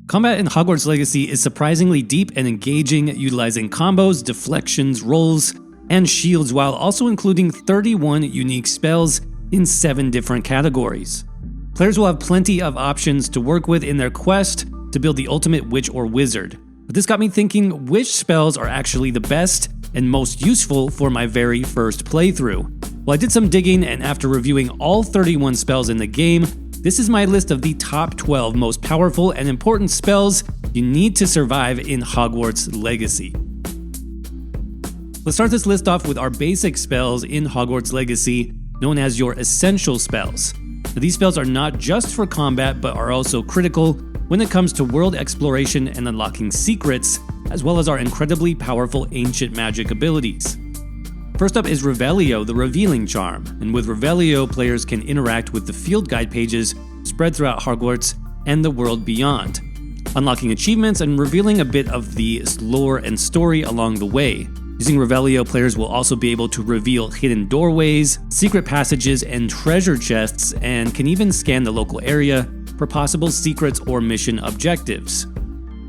Combat in Hogwarts Legacy is surprisingly deep and engaging, utilizing combos, deflections, rolls, and shields while also including 31 unique spells in 7 different categories. Players will have plenty of options to work with in their quest to build the ultimate witch or wizard. But this got me thinking which spells are actually the best and most useful for my very first playthrough. Well, I did some digging, and after reviewing all 31 spells in the game, this is my list of the top 12 most powerful and important spells you need to survive in Hogwarts Legacy. Let's start this list off with our basic spells in Hogwarts Legacy, known as your essential spells. Now, these spells are not just for combat, but are also critical when it comes to world exploration and unlocking secrets, as well as our incredibly powerful ancient magic abilities. First up is Revelio, the Revealing Charm, and with Revelio, players can interact with the field guide pages spread throughout Hogwarts and the world beyond, unlocking achievements and revealing a bit of the lore and story along the way. Using Revelio, players will also be able to reveal hidden doorways, secret passages, and treasure chests, and can even scan the local area for possible secrets or mission objectives.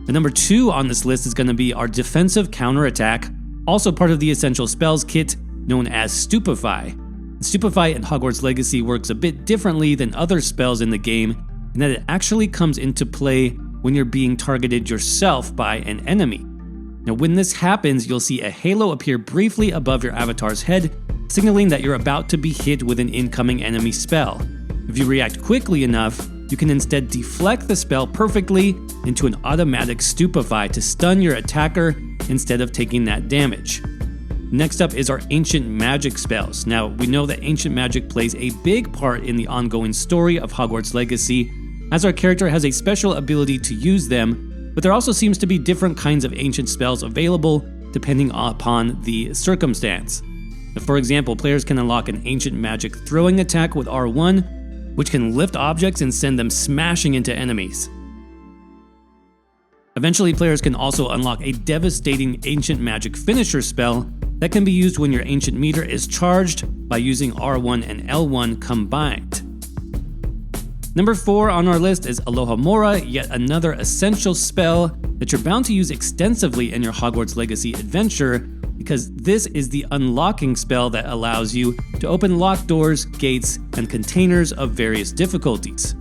The number 2 on this list is going to be our defensive counterattack, also part of the Essential Spells kit, known as Stupefy. Stupefy in Hogwarts Legacy works a bit differently than other spells in the game, in that it actually comes into play when you're being targeted yourself by an enemy. Now, when this happens, you'll see a halo appear briefly above your avatar's head, signaling that you're about to be hit with an incoming enemy spell. If you react quickly enough, you can instead deflect the spell perfectly into an automatic Stupefy to stun your attacker instead of taking that damage. Next up is our Ancient Magic spells. Now, we know that Ancient Magic plays a big part in the ongoing story of Hogwarts Legacy, as our character has a special ability to use them, but there also seems to be different kinds of ancient spells available depending upon the circumstance. Now, for example, players can unlock an Ancient Magic throwing attack with R1, which can lift objects and send them smashing into enemies. Eventually, players can also unlock a devastating Ancient Magic finisher spell that can be used when your Ancient meter is charged by using R1 and L1 combined. Number 4 on our list is Alohomora, yet another essential spell that you're bound to use extensively in your Hogwarts Legacy adventure, because this is the unlocking spell that allows you to open locked doors, gates, and containers of various difficulties.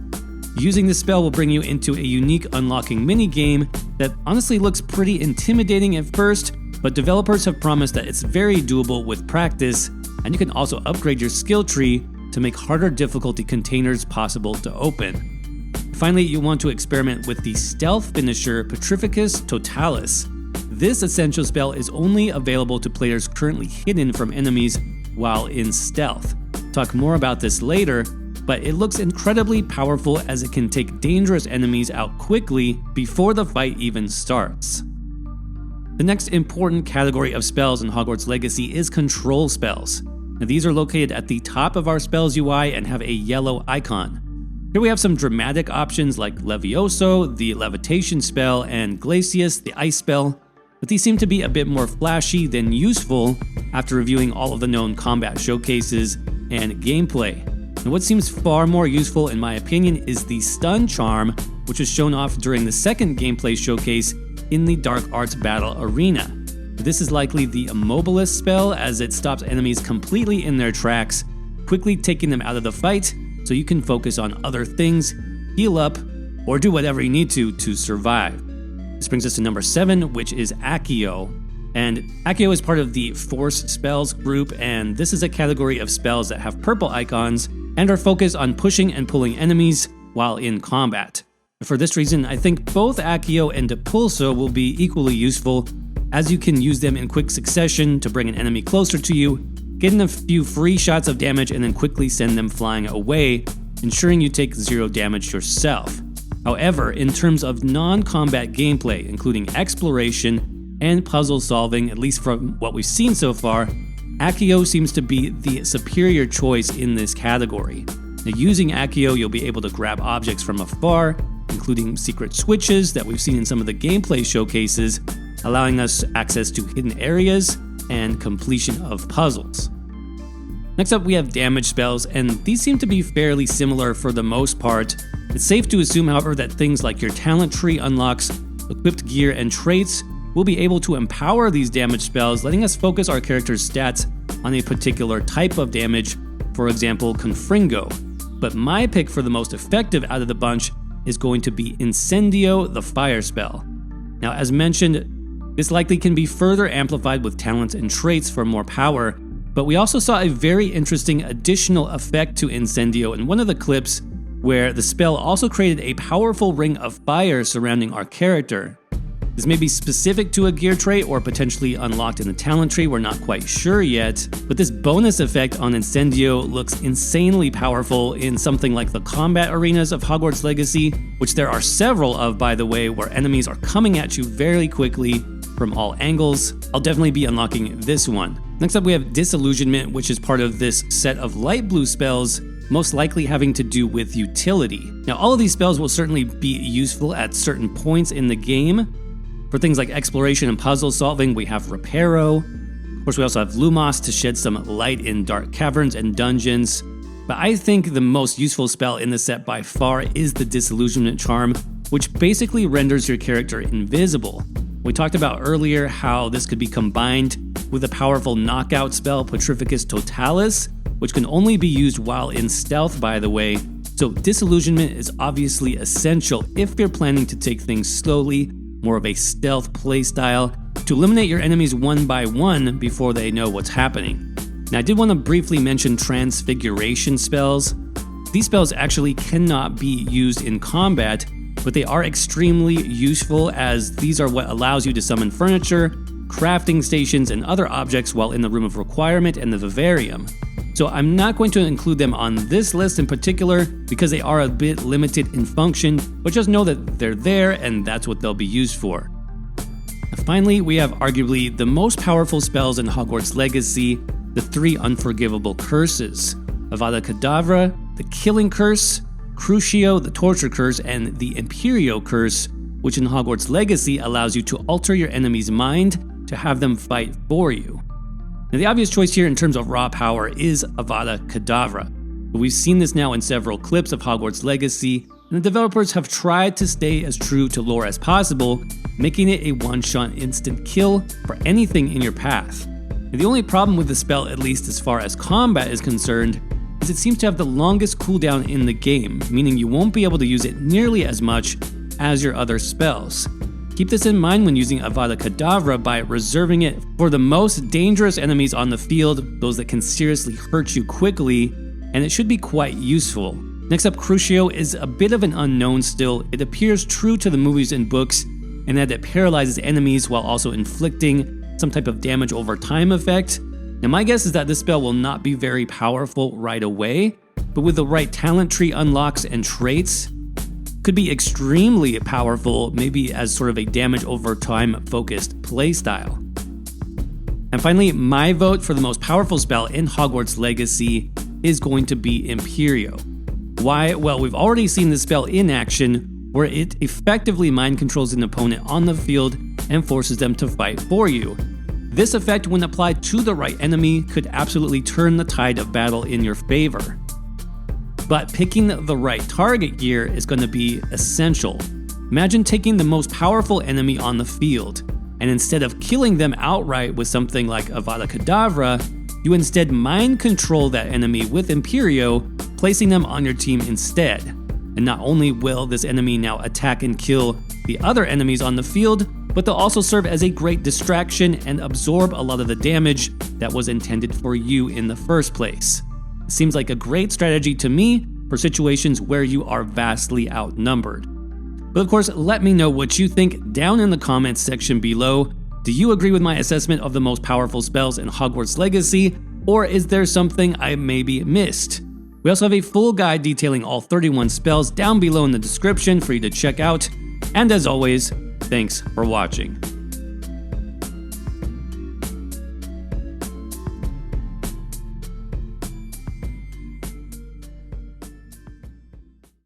Using this spell will bring you into a unique unlocking minigame that honestly looks pretty intimidating at first, but developers have promised that it's very doable with practice, and you can also upgrade your skill tree to make harder difficulty containers possible to open. Finally, you want to experiment with the stealth finisher Petrificus Totalis. This essential spell is only available to players currently hidden from enemies while in stealth. Talk more about this later, but it looks incredibly powerful as it can take dangerous enemies out quickly before the fight even starts. The next important category of spells in Hogwarts Legacy is control spells. Now, these are located at the top of our spells UI and have a yellow icon. Here we have some dramatic options like Levioso, the levitation spell, and Glacius, the ice spell, but these seem to be a bit more flashy than useful after reviewing all of the known combat showcases and gameplay. And what seems far more useful in my opinion is the stun charm, which was shown off during the second gameplay showcase in the Dark Arts Battle Arena. This is likely the Immobilis spell, as it stops enemies completely in their tracks, quickly taking them out of the fight so you can focus on other things, heal up, or do whatever you need to survive. This brings us to number 7, which is Accio. And Accio is part of the Force Spells group, and this is a category of spells that have purple icons and are focused on pushing and pulling enemies while in combat. For this reason, I think both Accio and Depulso will be equally useful, as you can use them in quick succession to bring an enemy closer to you, get in a few free shots of damage, and then quickly send them flying away, ensuring you take 0 damage yourself. However, in terms of non-combat gameplay, including exploration and puzzle solving, at least from what we've seen so far, Accio seems to be the superior choice in this category. Now, using Accio, you'll be able to grab objects from afar, including secret switches that we've seen in some of the gameplay showcases, allowing us access to hidden areas and completion of puzzles. Next up, we have damage spells, and these seem to be fairly similar for the most part, It's safe to assume, however, that things like your talent tree unlocks, equipped gear, and traits will be able to empower these damage spells, letting us focus our character's stats on a particular type of damage, for example, Confringo. But my pick for the most effective out of the bunch is going to be Incendio, the fire spell. Now, as mentioned, this likely can be further amplified with talents and traits for more power, but we also saw a very interesting additional effect to Incendio in one of the clips where the spell also created a powerful ring of fire surrounding our character. This may be specific to a gear trait or potentially unlocked in the talent tree, we're not quite sure yet, but this bonus effect on Incendio looks insanely powerful in something like the combat arenas of Hogwarts Legacy, which there are several of, by the way, where enemies are coming at you very quickly from all angles. I'll definitely be unlocking this one. Next up we have Disillusionment, which is part of this set of light blue spells, most likely having to do with utility. Now, all of these spells will certainly be useful at certain points in the game. For things like exploration and puzzle solving, we have Reparo. Of course, we also have Lumos to shed some light in dark caverns and dungeons. But I think the most useful spell in the set by far is the Disillusionment Charm, which basically renders your character invisible. We talked about earlier how this could be combined with a powerful knockout spell, Petrificus Totalis, which can only be used while in stealth, by the way. So Disillusionment is obviously essential if you're planning to take things slowly, more of a stealth playstyle, to eliminate your enemies one by one before they know what's happening. Now, I did want to briefly mention Transfiguration spells. These spells actually cannot be used in combat, but they are extremely useful as these are what allows you to summon furniture, crafting stations, and other objects while in the Room of Requirement and the Vivarium. So I'm not going to include them on this list in particular because they are a bit limited in function, but just know that they're there and that's what they'll be used for. And finally, we have arguably the most powerful spells in Hogwarts Legacy, the 3 Unforgivable Curses: Avada Kedavra, the Killing Curse, Crucio, the Torture Curse, and the Imperio Curse, which in Hogwarts Legacy allows you to alter your enemy's mind to have them fight for you. Now, the obvious choice here in terms of raw power is Avada Kedavra, but we've seen this now in several clips of Hogwarts Legacy, and the developers have tried to stay as true to lore as possible, making it a one-shot instant kill for anything in your path. Now, the only problem with the spell, at least as far as combat is concerned, is it seems to have the longest cooldown in the game, meaning you won't be able to use it nearly as much as your other spells. Keep this in mind when using Avada Kedavra by reserving it for the most dangerous enemies on the field, those that can seriously hurt you quickly, and it should be quite useful. Next up, Crucio is a bit of an unknown still. It appears true to the movies and books, in that it paralyzes enemies while also inflicting some type of damage over time effect. Now, my guess is that this spell will not be very powerful right away, but with the right talent tree unlocks and traits, could be extremely powerful, maybe as sort of a damage over time focused playstyle. And finally, my vote for the most powerful spell in Hogwarts Legacy is going to be Imperio. Why? Well, we've already seen this spell in action, where it effectively mind controls an opponent on the field and forces them to fight for you. This effect, when applied to the right enemy, could absolutely turn the tide of battle in your favor. But picking the right target gear is going to be essential. Imagine taking the most powerful enemy on the field, and instead of killing them outright with something like Avada Kedavra, you instead mind control that enemy with Imperio, placing them on your team instead. And not only will this enemy now attack and kill the other enemies on the field, but they'll also serve as a great distraction and absorb a lot of the damage that was intended for you in the first place. It seems like a great strategy to me for situations where you are vastly outnumbered. But of course, let me know what you think down in the comments section below. Do you agree with my assessment of the most powerful spells in Hogwarts Legacy, or is there something I maybe missed? We also have a full guide detailing all 31 spells down below in the description for you to check out. And as always, thanks for watching.